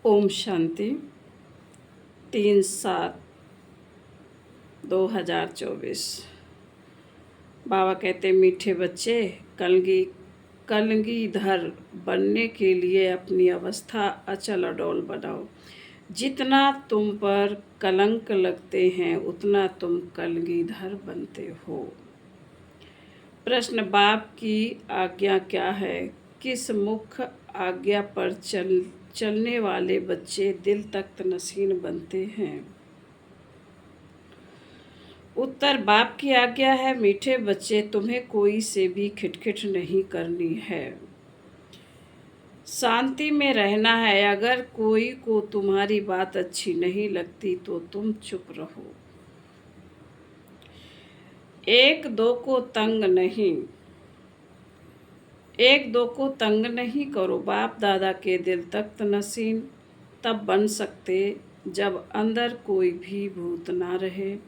ओम शांति। 3/7/2024। बाबा कहते मीठे बच्चे, कलगीधर बनने के लिए अपनी अवस्था अचल अडोल बनाओ। जितना तुम पर कलंक लगते हैं उतना तुम कलगीधर बनते हो। प्रश्न: बाप की आज्ञा क्या है? किस मुख्य आज्ञा पर चलने वाले बच्चे दिल तख्त नशीन बनते हैं? उत्तर: बाप की आज्ञा है, मीठे बच्चे, तुम्हें कोई से भी खिटखिट नहीं करनी है, शांति में रहना है। अगर कोई को तुम्हारी बात अच्छी नहीं लगती तो तुम चुप रहो। एक दो को तंग नहीं करो। बाप दादा के दिल तख्त नशीन तब बन सकते जब अंदर कोई भी भूत ना रहे,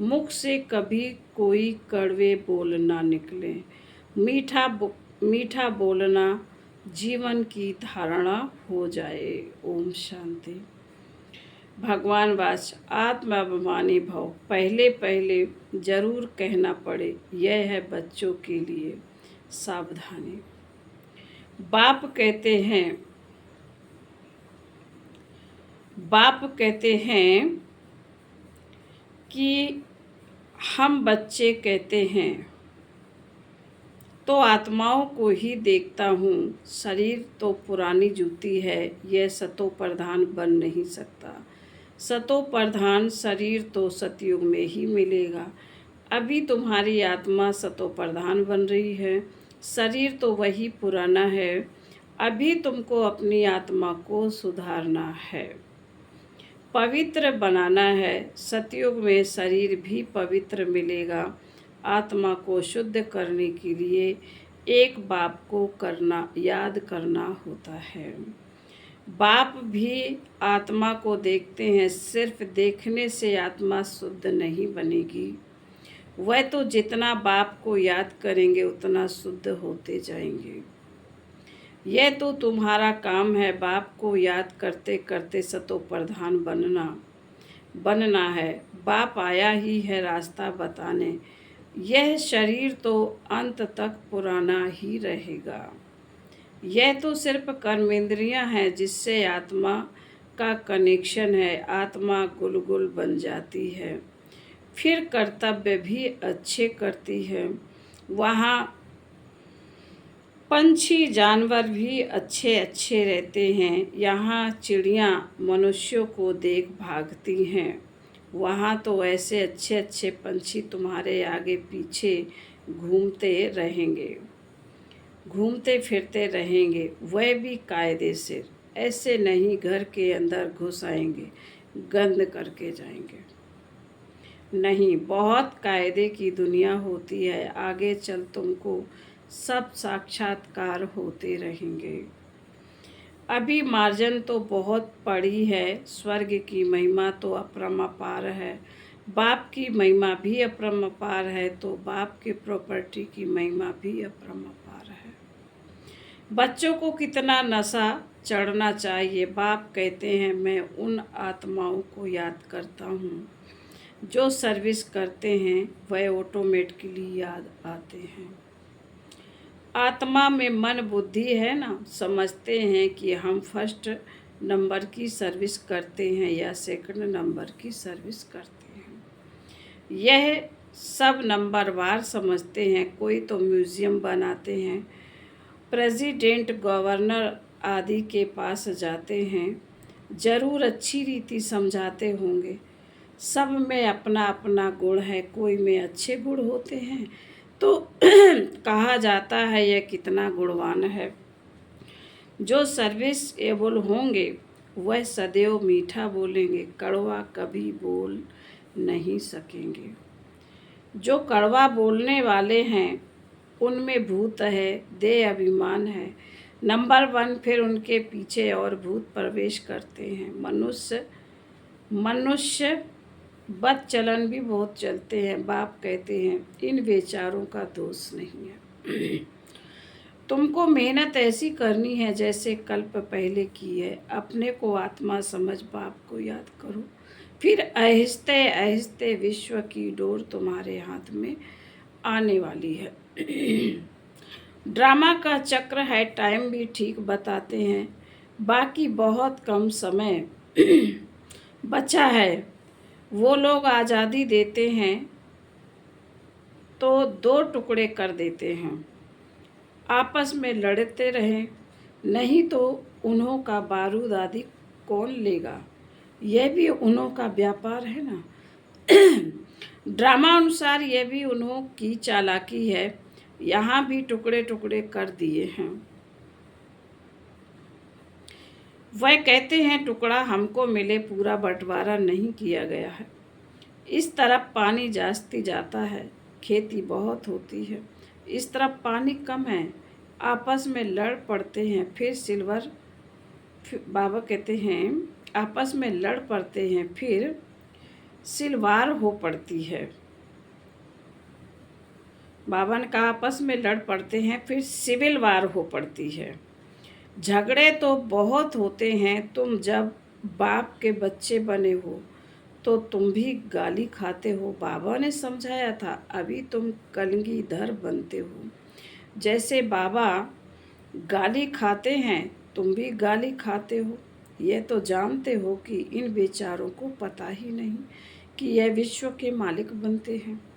मुख से कभी कोई कड़वे बोल ना निकले। मीठा बोलना जीवन की धारणा हो जाए। ओम शांति। भगवान वाच: आत्माभिमानी भव। पहले जरूर कहना पड़े, यह है बच्चों के लिए सावधानी। बाप कहते हैं कि हम बच्चे कहते हैं तो आत्माओं को ही देखता हूँ। शरीर तो पुरानी जूती है, यह सतो प्रधान बन नहीं सकता। सतो प्रधान शरीर तो सतयुग में ही मिलेगा। अभी तुम्हारी आत्मा सतो प्रधान बन रही है, शरीर तो वही पुराना है। अभी तुमको अपनी आत्मा को सुधारना है, पवित्र बनाना है। सतयुग में शरीर भी पवित्र मिलेगा। आत्मा को शुद्ध करने के लिए एक बाप को याद करना होता है। बाप भी आत्मा को देखते हैं। सिर्फ देखने से आत्मा शुद्ध नहीं बनेगी। वह तो जितना बाप को याद करेंगे उतना शुद्ध होते जाएंगे। यह तो तुम्हारा काम है, बाप को याद करते करते सतो प्रधान बनना है। बाप आया ही है रास्ता बताने। यह शरीर तो अंत तक पुराना ही रहेगा। यह तो सिर्फ कर्मेंद्रियां हैं जिससे आत्मा का कनेक्शन है। आत्मा गुलगुल बन जाती है, फिर कर्तव्य भी अच्छे करती है। वहाँ पंछी जानवर भी अच्छे रहते हैं। यहाँ चिड़ियाँ मनुष्यों को देख भागती हैं। वहाँ तो ऐसे अच्छे पंछी तुम्हारे आगे पीछे घूमते फिरते रहेंगे। वह भी कायदे से, ऐसे नहीं घर के अंदर घुस आएंगे, गंद करके जाएंगे। नहीं, बहुत कायदे की दुनिया होती है। आगे चल तुमको सब साक्षात्कार होते रहेंगे। अभी मार्जन तो बहुत पड़ी है। स्वर्ग की महिमा तो अपरंपार है, बाप की महिमा भी अपरंपार है, तो बाप के प्रॉपर्टी की महिमा भी अपरंपार है। बच्चों को कितना नशा चढ़ना चाहिए। बाप कहते हैं, मैं उन आत्माओं को याद करता हूँ जो सर्विस करते हैं, वह ऑटोमेटिकली याद आते हैं। आत्मा में मन बुद्धि है ना, समझते हैं कि हम फर्स्ट नंबर की सर्विस करते हैं या सेकंड नंबर की सर्विस करते हैं। यह सब नंबरवार समझते हैं। कोई तो म्यूज़ियम बनाते हैं, प्रेसिडेंट गवर्नर आदि के पास जाते हैं, जरूर अच्छी रीति समझाते होंगे। सब में अपना अपना गुण है। कोई में अच्छे गुण होते हैं तो कहा जाता है यह कितना गुणवान है। जो सर्विस एबल होंगे वह सदैव मीठा बोलेंगे, कड़वा कभी बोल नहीं सकेंगे। जो कड़वा बोलने वाले हैं उनमें भूत है, देह अभिमान है। नंबर 1, फिर उनके पीछे और भूत प्रवेश करते हैं। मनुष्य बद चलन भी बहुत चलते हैं। बाप कहते हैं इन बेचारों का दोष नहीं है। तुमको मेहनत ऐसी करनी है जैसे कल्प पहले की है। अपने को आत्मा समझ बाप को याद करो, फिर आहिस्ते आहिस्ते विश्व की डोर तुम्हारे हाथ में आने वाली है। ड्रामा का चक्र है, टाइम भी ठीक बताते हैं। बाकी बहुत कम समय बचा है। वो लोग आज़ादी देते हैं तो दो टुकड़े कर देते हैं। आपस में लड़ते रहें, नहीं तो उन्हों का बारूद आदि कौन लेगा। यह भी उन्हों का व्यापार है ना। ड्रामा अनुसार यह भी उन्हों की चालाकी है। यहाँ भी टुकड़े टुकड़े कर दिए हैं। वह कहते हैं टुकड़ा हमको मिले, पूरा बंटवारा नहीं किया गया है। इस तरफ पानी जास्ती जाता है, खेती बहुत होती है। इस तरफ पानी कम है, आपस में लड़ पड़ते हैं। बाबा कहते हैं आपस में लड़ पड़ते हैं, फिर सिलवार हो पड़ती है। बाबा ने कहा आपस में लड़ पड़ते हैं, फिर सिविल वार हो पड़ती है। झगड़े तो बहुत होते हैं। तुम जब बाप के बच्चे बने हो तो तुम भी गाली खाते हो। बाबा ने समझाया था, अभी तुम कलगीधर बनते हो। जैसे बाबा गाली खाते हैं, तुम भी गाली खाते हो। यह तो जानते हो कि इन बेचारों को पता ही नहीं कि यह विश्व के मालिक बनते हैं।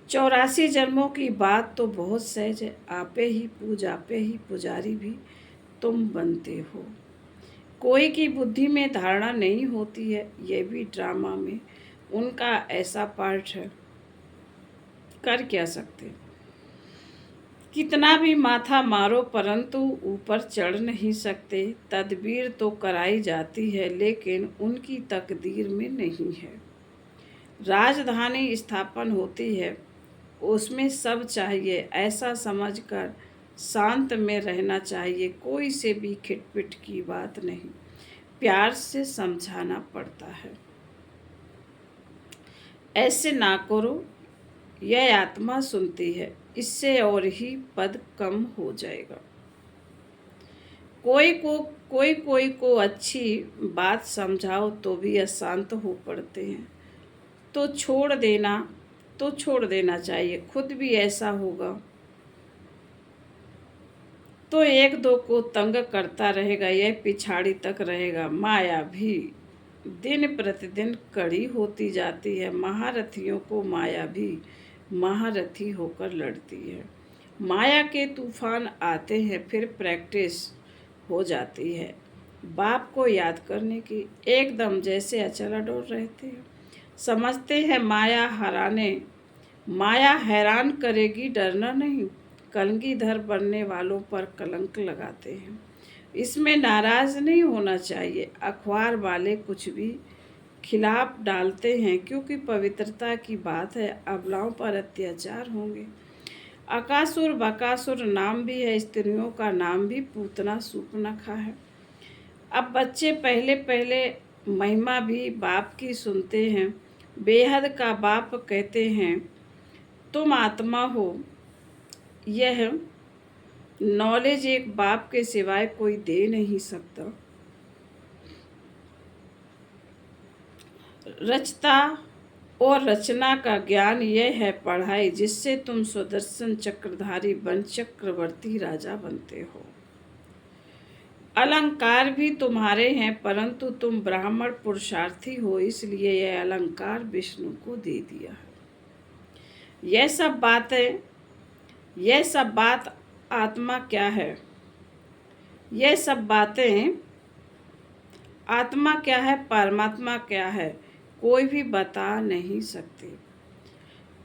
84 जन्मों की बात तो बहुत सहज है। आपे ही पुजारी भी तुम बनते हो। कोई की बुद्धि में धारणा नहीं होती है। यह भी ड्रामा में उनका ऐसा पार्ट है। कर क्या सकते, कितना भी माथा मारो परंतु ऊपर चढ़ नहीं सकते। तदबीर तो कराई जाती है, लेकिन उनकी तकदीर में नहीं है। राजधानी स्थापन होती है, उसमें सब चाहिए, ऐसा समझकर शांत में रहना चाहिए। कोई से भी खिटपिट की बात नहीं, प्यार से समझाना पड़ता है। ऐसे ना करो, यह आत्मा सुनती है, इससे और ही पद कम हो जाएगा। कोई को अच्छी बात समझाओ तो भी अशांत हो पड़ते हैं। तो छोड़ देना चाहिए। खुद भी ऐसा होगा तो एक दो को तंग करता रहेगा, यह पिछाड़ी तक रहेगा। माया भी दिन प्रतिदिन कड़ी होती जाती है। महारथियों को माया भी महारथी होकर लड़ती है। माया के तूफान आते हैं, फिर प्रैक्टिस हो जाती है बाप को याद करने की। एकदम जैसे अचल अडोल रहते हैं। समझते हैं माया हैरान करेगी, डरना नहीं। कलगीधर बनने वालों पर कलंक लगाते हैं, इसमें नाराज नहीं होना चाहिए। अखबार वाले कुछ भी खिलाफ डालते हैं, क्योंकि पवित्रता की बात है। अबलाओं पर अत्याचार होंगे। अकासुर बकासुर नाम भी है, स्त्रियों का नाम भी पूतना सूर्पनखा है। अब बच्चे पहले पहले महिमा भी बाप की सुनते हैं। बेहद का बाप कहते हैं तुम आत्मा हो। यह नॉलेज एक बाप के सिवाय कोई दे नहीं सकता। रचता और रचना का ज्ञान यह है पढ़ाई, जिससे तुम सुदर्शन चक्रधारी बन चक्रवर्ती राजा बनते हो। अलंकार भी तुम्हारे हैं, परंतु तुम ब्राह्मण पुरुषार्थी हो, इसलिए यह अलंकार विष्णु को दे दिया है। यह सब बात आत्मा क्या है, यह सब बातें आत्मा क्या है, परमात्मा क्या है, कोई भी बता नहीं सकते।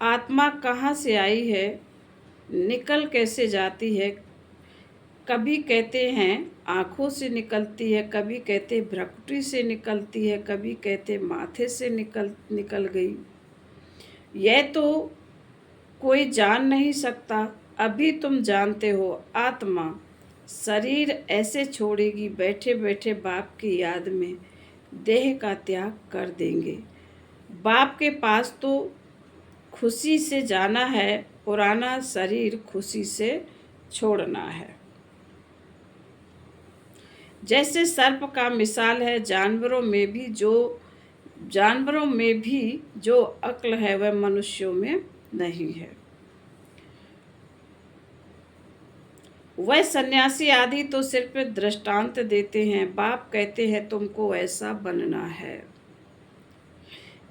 आत्मा कहाँ से आई है, निकल कैसे जाती है। कभी कहते हैं आँखों से निकलती है, कभी कहते भ्रकुटी से निकलती है, कभी कहते माथे से निकल गई। यह तो कोई जान नहीं सकता। अभी तुम जानते हो आत्मा शरीर ऐसे छोड़ेगी, बैठे बैठे बाप की याद में देह का त्याग कर देंगे। बाप के पास तो खुशी से जाना है, पुराना शरीर खुशी से छोड़ना है। जैसे सर्प का मिसाल है, जानवरों में भी जो अक्ल है वह मनुष्यों में नहीं है। वह सन्यासी आदि तो सिर्फ दृष्टांत देते हैं, बाप कहते हैं तुमको ऐसा बनना है।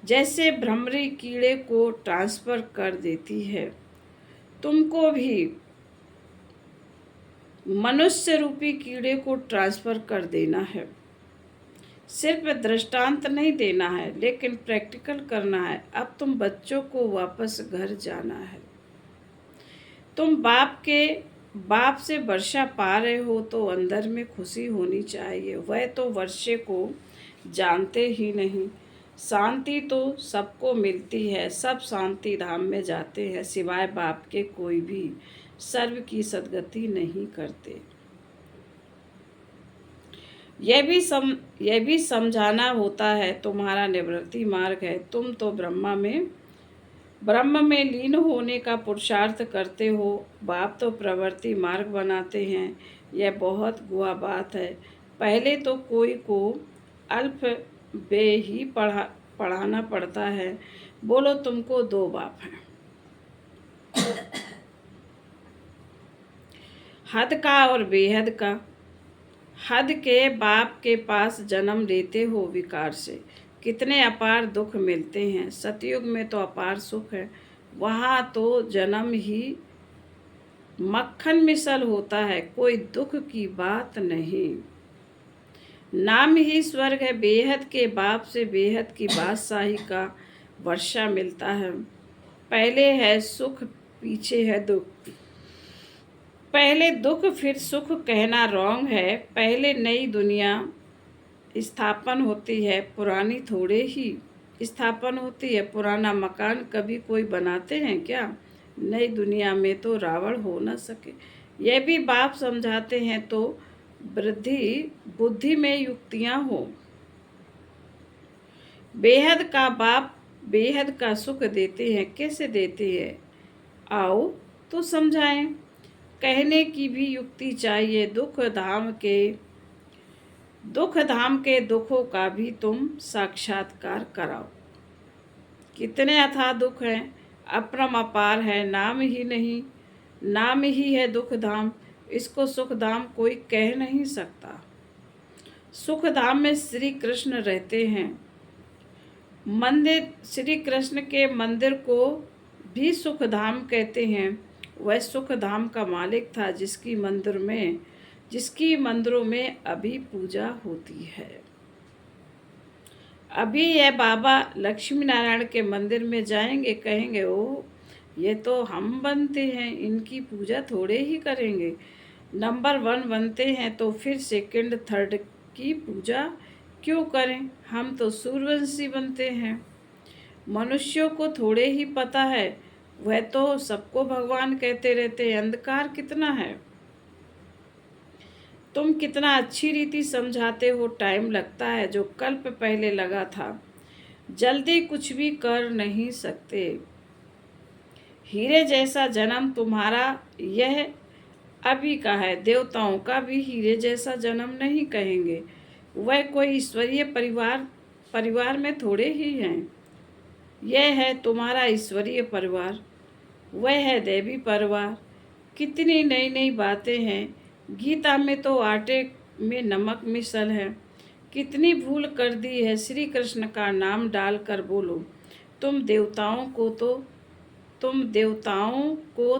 जैसे भ्रमरी कीड़े को ट्रांसफर कर देती है, तुमको भी मनुष्य रूपी कीड़े को ट्रांसफर कर देना है। सिर्फ दृष्टांत नहीं देना है, लेकिन प्रैक्टिकल करना है। अब तुम बच्चों को वापस घर जाना है। तुम बाप से वर्षा पा रहे हो तो अंदर में खुशी होनी चाहिए। वह तो वर्षे को जानते ही नहीं। शांति तो सबको मिलती है, सब शांति धाम में जाते हैं, सिवाय बाप के कोई भी सर्व की सद्गति नहीं करते। यह भी समझाना होता है तुम्हारा निवृत्ति मार्ग है। तुम तो ब्रह्म में लीन होने का पुरुषार्थ करते हो, बाप तो प्रवृत्ति मार्ग बनाते हैं। यह बहुत गुआ बात है। पहले तो कोई को अल्फ बे ही पढ़ाना पड़ता है। बोलो तुमको 2 बाप हैं, हद का और बेहद का। हद के बाप के पास जन्म लेते हो विकार से, कितने अपार दुख मिलते हैं। सतयुग में तो अपार सुख है, वहाँ तो जन्म ही मक्खन मिसल होता है, कोई दुख की बात नहीं। नाम ही स्वर्ग है। बेहद के बाप से बेहद की बादशाही का वर्षा मिलता है। पहले है सुख, पीछे है दुख। पहले दुख फिर सुख कहना रॉन्ग है। पहले नई दुनिया स्थापन होती है, पुरानी थोड़े ही स्थापन होती है। पुराना मकान कभी कोई बनाते हैं क्या? नई दुनिया में तो रावण हो न सके। यह भी बाप समझाते हैं तो बुद्धि में युक्तियां हो। बेहद का बाप बेहद का सुख देते हैं। कैसे देते हैं? आओ तो समझाएं। कहने की भी युक्ति चाहिए। दुख धाम के दुखों का भी तुम साक्षात्कार कराओ। कितने अथाह दुख हैं, अपरम अपार है, नाम ही नहीं। नाम ही है दुख धाम, इसको सुख धाम कोई कह नहीं सकता। सुख धाम में श्री कृष्ण रहते हैं। मंदिर, श्री कृष्ण के मंदिर को भी सुख धाम कहते हैं। वह सुख धाम का मालिक था, जिसकी मंदिरों में अभी पूजा होती है। अभी यह बाबा लक्ष्मी नारायण के मंदिर में जाएंगे, कहेंगे ओ ये तो हम बनते हैं, इनकी पूजा थोड़े ही करेंगे। नंबर 1 बनते हैं तो फिर सेकंड थर्ड की पूजा क्यों करें? हम तो सूर्यवंशी बनते हैं। मनुष्यों को थोड़े ही पता है, वह तो सबको भगवान कहते रहते हैं। अंधकार कितना है। तुम कितना अच्छी रीति समझाते हो। टाइम लगता है, जो कल्प पहले लगा था। जल्दी कुछ भी कर नहीं सकते। हीरे जैसा जन्म तुम्हारा यह अभी का है। देवताओं का भी हीरे जैसा जन्म नहीं कहेंगे। वह कोई ईश्वरीय परिवार में थोड़े ही हैं। यह है तुम्हारा ईश्वरीय परिवार, वह है देवी परिवार। कितनी नई नई बातें हैं। गीता में तो आटे में नमक मिसल है। कितनी भूल कर दी है। श्री कृष्ण का नाम डालकर बोलो। तुम देवताओं को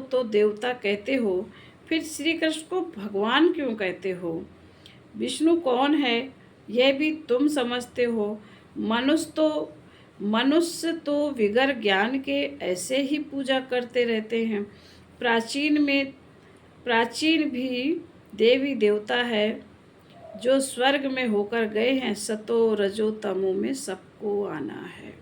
तो देवता कहते हो, फिर श्री कृष्ण को भगवान क्यों कहते हो? विष्णु कौन है यह भी तुम समझते हो। मनुष्य तो विगर ज्ञान के ऐसे ही पूजा करते रहते हैं। प्राचीन भी देवी देवता है जो स्वर्ग में होकर गए हैं। सतो रजो तमो में सबको आना है।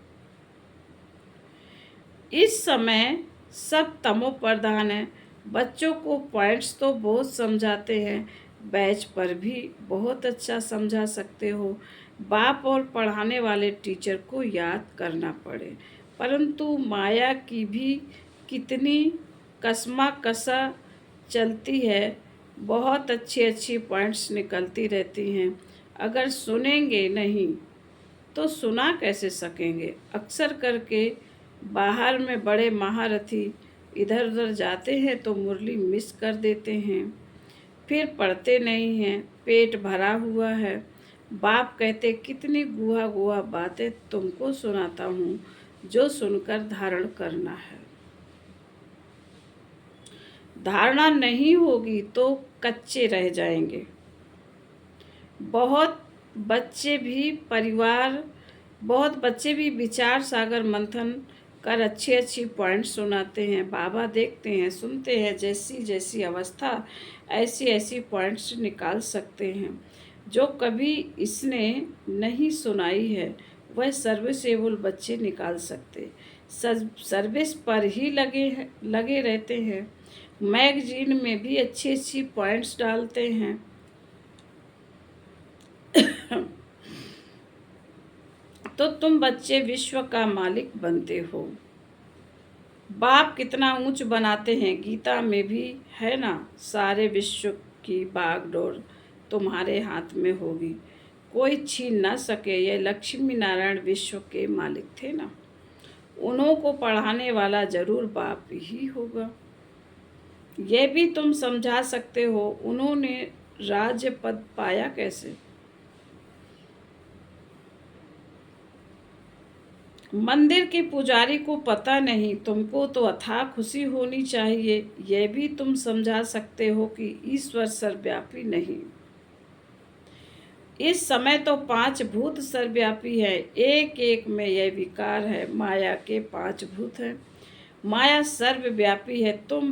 इस समय सब तमो प्रधान है। बच्चों को पॉइंट्स तो बहुत समझाते हैं, बैच पर भी बहुत अच्छा समझा सकते हो। बाप और पढ़ाने वाले टीचर को याद करना पड़े, परंतु माया की भी कितनी कसमा कसा चलती है, बहुत अच्छी अच्छी पॉइंट्स निकलती रहती हैं। अगर सुनेंगे नहीं तो सुना कैसे सकेंगे। अक्सर करके बाहर में बड़े महारथी इधर उधर जाते हैं तो मुरली मिस कर देते हैं, फिर पढ़ते नहीं हैं। पेट भरा हुआ है। बाप कहते कितनी गुहा गुहा बातें तुमको सुनाता हूँ, जो सुनकर धारण करना है। धारणा नहीं होगी तो कच्चे रह जाएंगे। बहुत बच्चे भी विचार सागर मंथन कर अच्छी अच्छी पॉइंट सुनाते हैं। बाबा देखते हैं, सुनते हैं, जैसी जैसी अवस्था ऐसी ऐसी पॉइंट्स निकाल सकते हैं। जो कभी इसने नहीं सुनाई है वह सर्विसेबल बच्चे निकाल सकते। सर्विस पर ही लगे रहते हैं। मैगजीन में भी अच्छी अच्छी पॉइंट्स डालते हैं। तो तुम बच्चे विश्व का मालिक बनते हो। बाप कितना ऊंच बनाते हैं। गीता में भी है ना, सारे विश्व की बागडोर तुम्हारे हाथ में होगी, कोई छीन ना सके। ये लक्ष्मी नारायण विश्व के मालिक थे ना, उन्हों को पढ़ाने वाला जरूर बाप ही होगा। ये भी तुम समझा सकते हो, उन्होंने राज्य पद पाया कैसे। मंदिर के पुजारी को पता नहीं, तुमको तो अथाह खुशी होनी चाहिए। यह भी तुम समझा सकते हो कि ईश्वर सर्वव्यापी नहीं। इस समय तो 5 भूत सर्वव्यापी है, एक एक में यह विकार है। माया के 5 भूत हैं। माया सर्वव्यापी है। तुम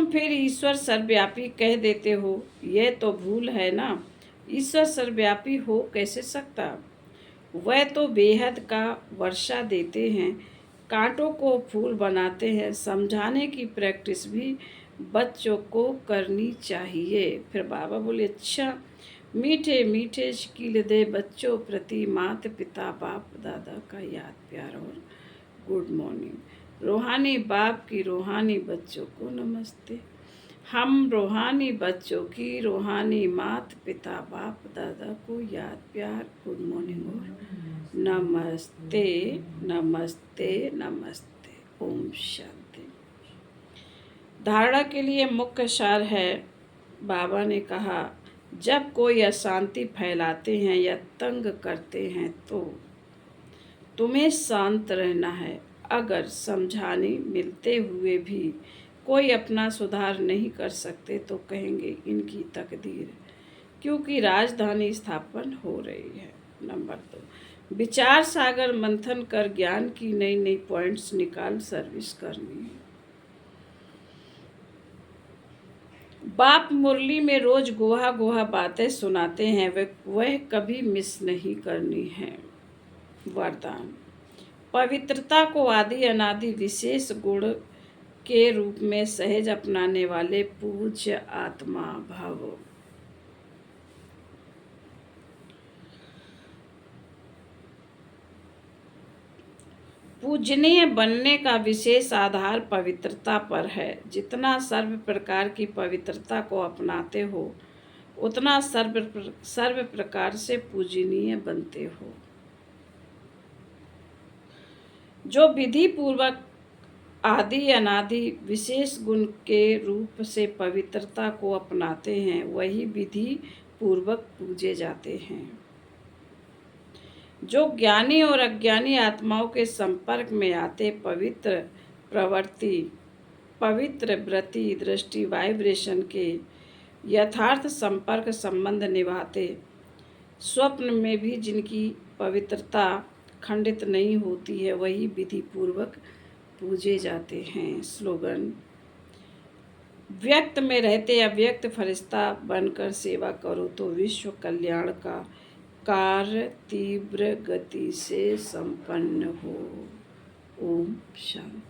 फिर ईश्वर सर्वव्यापी कह देते हो, यह तो भूल है ना। ईश्वर सर्वव्यापी हो कैसे सकता। वह तो बेहद का वर्षा देते हैं, कांटों को फूल बनाते हैं। समझाने की प्रैक्टिस भी बच्चों को करनी चाहिए। फिर बाबा बोले, अच्छा मीठे मीठे शकील दे बच्चों प्रति माता पिता बाप दादा का याद प्यार और गुड मॉर्निंग। रूहानी बाप की रूहानी बच्चों को नमस्ते। हम रूहानी बच्चों की रूहानी माता पिता बाप दादा को याद प्यार गुड मॉर्निंग और नमस्ते नमस्ते नमस्ते। ओम शांति। धारणा के लिए मुख्य सार है, बाबा ने कहा, जब कोई अशांति फैलाते हैं या तंग करते हैं तो तुम्हें शांत रहना है। अगर समझाने मिलते हुए भी कोई अपना सुधार नहीं कर सकते तो कहेंगे इनकी तकदीर, क्योंकि राजधानी स्थापन हो रही है। नंबर 2, विचार सागर मंथन कर ज्ञान की नई नई पॉइंट्स निकाल सर्विस करनी है। बाप मुरली में रोज गुहा गुहा बातें सुनाते हैं, वह कभी मिस नहीं करनी है। वरदान, पवित्रता को आदि अनादि विशेष गुण के रूप में सहज अपनाने वाले पूज्य आत्मा भव। पूजनीय बनने का विशेष आधार पवित्रता पर है। जितना सर्व प्रकार की पवित्रता को अपनाते हो उतना सर्व प्रकार से पूजनीय बनते हो। जो विधि पूर्वक आदि अनादि विशेष गुण के रूप से पवित्रता को अपनाते हैं वही विधि पूर्वक पूजे जाते हैं। जो ज्ञानी और अज्ञानी आत्माओं के संपर्क में आते पवित्र प्रवृत्ति, पवित्र वृत्ति, दृष्टि, वाइब्रेशन के यथार्थ संपर्क संबंध निभाते, स्वप्न में भी जिनकी पवित्रता खंडित नहीं होती है वही विधि पूर्वक पूजे जाते हैं। स्लोगन, व्यक्त में रहते अव्यक्त फरिश्ता बनकर सेवा करो तो विश्व कल्याण का कार्य तीव्र गति से संपन्न हो। ओम शांति।